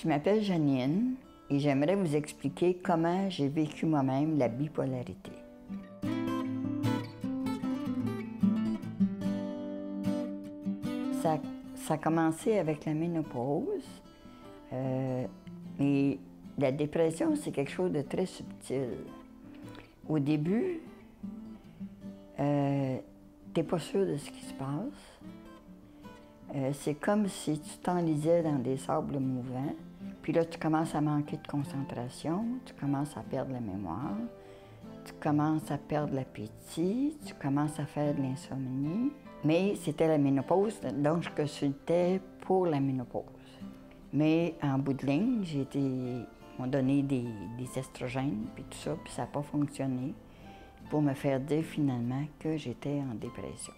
Je m'appelle Janine et j'aimerais vous expliquer comment j'ai vécu moi-même la bipolarité. Ça a commencé avec la ménopause, mais la dépression, c'est quelque chose de très subtil. Au début, t'es pas sûr de ce qui se passe. C'est comme si tu t'enlisais dans des sables mouvants, puis là, tu commences à manquer de concentration, tu commences à perdre la mémoire, tu commences à perdre l'appétit, tu commences à faire de l'insomnie. Mais c'était la ménopause, donc je consultais pour la ménopause. Mais en bout de ligne, ils m'ont donné des estrogènes, puis tout ça, puis ça n'a pas fonctionné pour me faire dire finalement que j'étais en dépression.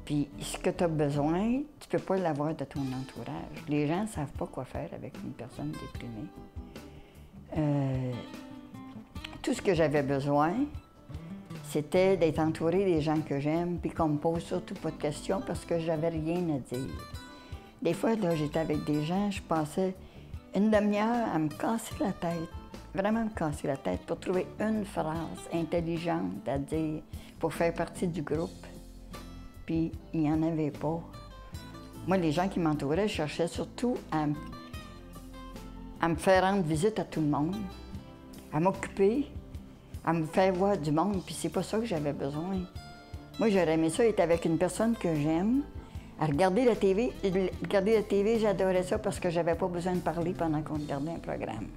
Puis ce que tu as besoin, tu peux pas l'avoir de ton entourage. Les gens ne savent pas quoi faire avec une personne déprimée. Tout ce que j'avais besoin, c'était d'être entourée des gens que j'aime, puis qu'on me pose surtout pas de questions parce que j'avais rien à dire. Des fois, là, j'étais avec des gens, je passais une demi-heure à me casser la tête, vraiment me casser la tête pour trouver une phrase intelligente à dire pour faire partie du groupe. Puis il n'y en avait pas. Moi, les gens qui m'entouraient, je cherchais surtout à me faire rendre visite à tout le monde, à m'occuper, à me faire voir du monde, puis c'est pas ça que j'avais besoin. Moi, j'aurais aimé ça être avec une personne que j'aime, à regarder la TV. Regarder la TV, j'adorais ça parce que j'avais pas besoin de parler pendant qu'on regardait un programme.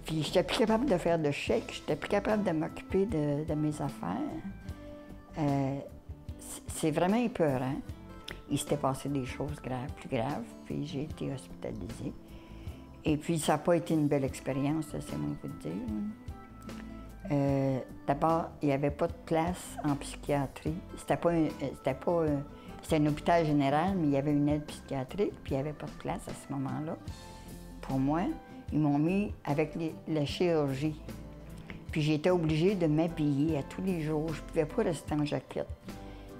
Puis j'étais plus capable de faire de chèques, j'étais plus capable de m'occuper de mes affaires. C'est vraiment épeurant. Il s'était passé des choses graves, plus graves, puis j'ai été hospitalisée. Et puis ça n'a pas été une belle expérience, c'est mon coup de dire. D'abord, il n'y avait pas de place en psychiatrie. C'était un hôpital général, mais il y avait une aide psychiatrique, puis il n'y avait pas de place à ce moment-là. Pour moi, ils m'ont mis avec la chirurgie. Puis j'étais obligée de m'habiller à tous les jours. Je ne pouvais pas rester en jaquette.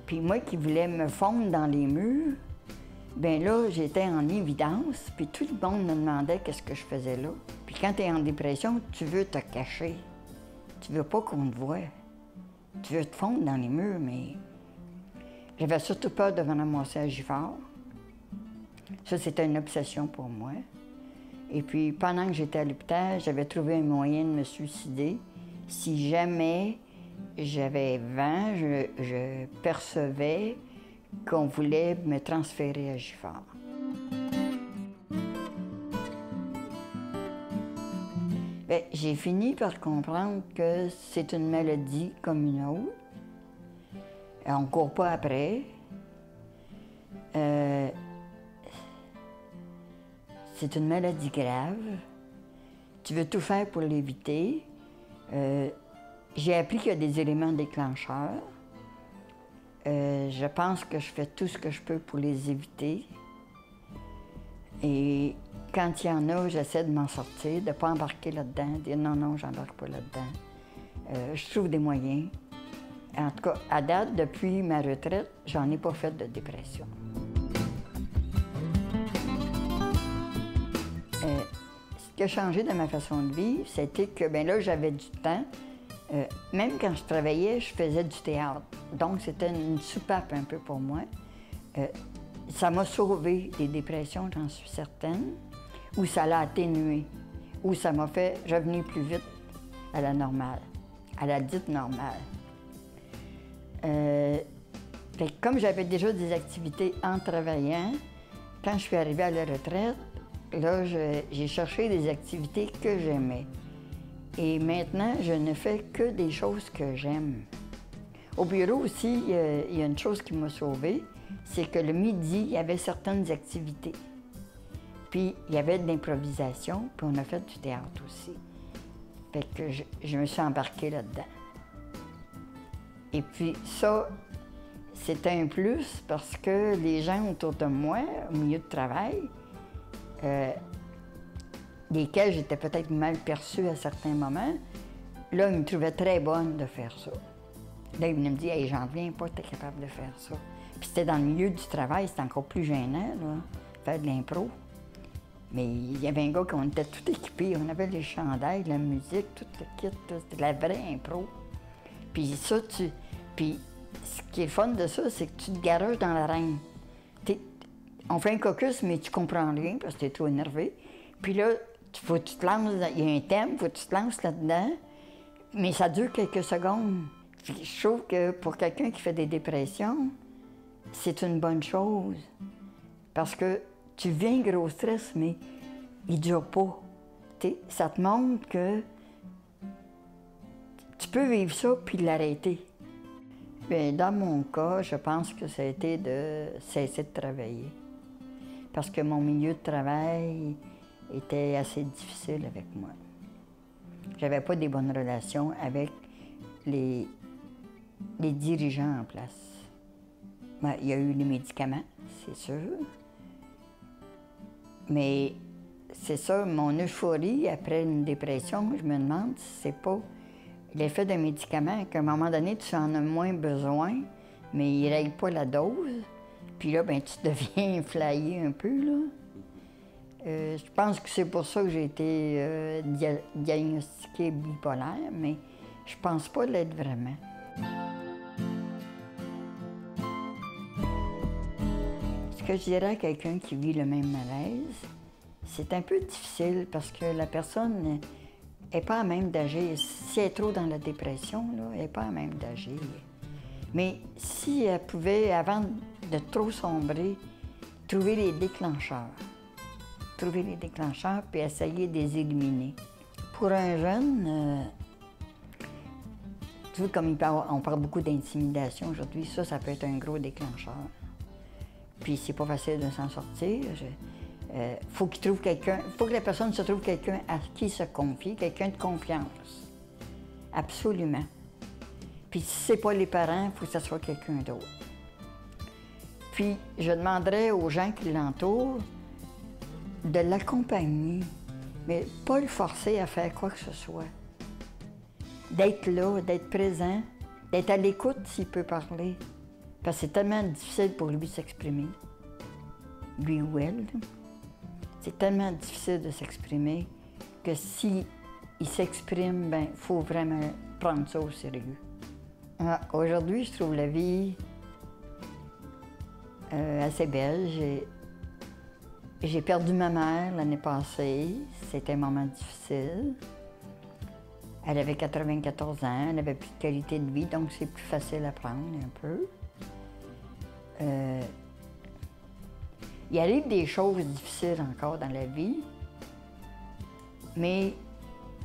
Puis moi qui voulais me fondre dans les murs, bien là, j'étais en évidence, puis tout le monde me demandait qu'est-ce que je faisais là. Puis quand tu es en dépression, tu veux te cacher. Tu veux pas qu'on te voie. Tu veux te fondre dans les murs, mais j'avais surtout peur de me ramasser à Gifford. Ça, c'était une obsession pour moi. Et puis, pendant que j'étais à l'hôpital, j'avais trouvé un moyen de me suicider. Si jamais j'avais vent, je percevais qu'on voulait me transférer à Gifford. Bien, j'ai fini par comprendre que c'est une maladie comme une autre. On ne court pas après. C'est une maladie grave. Tu veux tout faire pour l'éviter. J'ai appris qu'il y a des éléments déclencheurs. Je pense que je fais tout ce que je peux pour les éviter. Et quand il y en a, j'essaie de m'en sortir, de ne pas embarquer là-dedans, dire non, j'embarque pas là-dedans. Je trouve des moyens. En tout cas, à date, depuis ma retraite, j'en ai pas fait de dépression. Ce qui a changé dans ma façon de vivre, c'était que bien là, j'avais du temps. Même quand je travaillais, je faisais du théâtre. Donc, c'était une soupape un peu pour moi. Ça m'a sauvé des dépressions, j'en suis certaine, ou ça l'a atténué, ou ça m'a fait revenir plus vite à la normale, à la dite normale. Comme j'avais déjà des activités en travaillant, quand je suis arrivée à la retraite, là, j'ai cherché des activités que j'aimais. Et maintenant, je ne fais que des choses que j'aime. Au bureau aussi, il y a une chose qui m'a sauvée, c'est que le midi, il y avait certaines activités. Puis, il y avait de l'improvisation, puis on a fait du théâtre aussi. Fait que je me suis embarquée là-dedans. Et puis ça, c'était un plus parce que les gens autour de moi, au milieu de travail, desquels j'étais peut-être mal perçue à certains moments, là, ils me trouvaient très bonne de faire ça. Là, ils venaient me dire « Hey, j'en viens pas, t'es capable de faire ça. » Puis c'était dans le milieu du travail, c'était encore plus gênant, là, faire de l'impro. Mais il y avait un gars qu'on était tout équipés. On avait les chandails, la musique, tout le kit. C'était de la vraie impro. Puis ça, Puis ce qui est le fun de ça, c'est que tu te garages dans l'arène. On fait un caucus, mais tu comprends rien parce que tu es trop énervé. Puis là, faut que tu te lances, il y a un thème, faut que tu te lances là-dedans. Mais ça dure quelques secondes. Puis je trouve que pour quelqu'un qui fait des dépressions, c'est une bonne chose. Parce que tu viens gros stress, mais il ne dure pas. Ça te montre que tu peux vivre ça puis l'arrêter. Bien, dans mon cas, je pense que ça a été de cesser de travailler. Parce que mon milieu de travail était assez difficile avec moi. J'avais pas des bonnes relations avec les dirigeants en place. Ben, il y a eu les médicaments, c'est sûr. Mais c'est ça, mon euphorie après une dépression, je me demande si c'est pas l'effet d'un médicament, qu'à un moment donné, tu en as moins besoin, mais il ne règle pas la dose. Puis là, ben, tu deviens flyé un peu, là. Je pense que c'est pour ça que j'ai été diagnostiquée bipolaire, mais je pense pas l'être vraiment. Ce que je dirais à quelqu'un qui vit le même malaise, c'est un peu difficile parce que la personne n'est pas à même d'agir. Si elle est trop dans la dépression, là, elle n'est pas à même d'agir. Mais si elle pouvait, avant de trop sombrer, trouver les déclencheurs. Trouver les déclencheurs puis essayer de les éliminer. Pour un jeune, tu vois, comme on parle beaucoup d'intimidation aujourd'hui, ça peut être un gros déclencheur. Puis c'est pas facile de s'en sortir. Faut qu'il trouve quelqu'un, faut que la personne se trouve quelqu'un à qui se confier, quelqu'un de confiance. Absolument. Puis si c'est pas les parents, il faut que ce soit quelqu'un d'autre. Puis je demanderais aux gens qui l'entourent de l'accompagner, mais pas le forcer à faire quoi que ce soit. D'être là, d'être présent, d'être à l'écoute s'il peut parler. Parce que c'est tellement difficile pour lui de s'exprimer, lui ou elle. C'est tellement difficile de s'exprimer que s'il s'exprime, ben, il faut vraiment prendre ça au sérieux. Aujourd'hui, je trouve la vie assez belle. J'ai perdu ma mère l'année passée. C'était un moment difficile. Elle avait 94 ans, elle avait plus de qualité de vie, donc c'est plus facile à prendre un peu. Il arrive des choses difficiles encore dans la vie, mais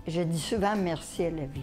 je dis souvent merci à la vie.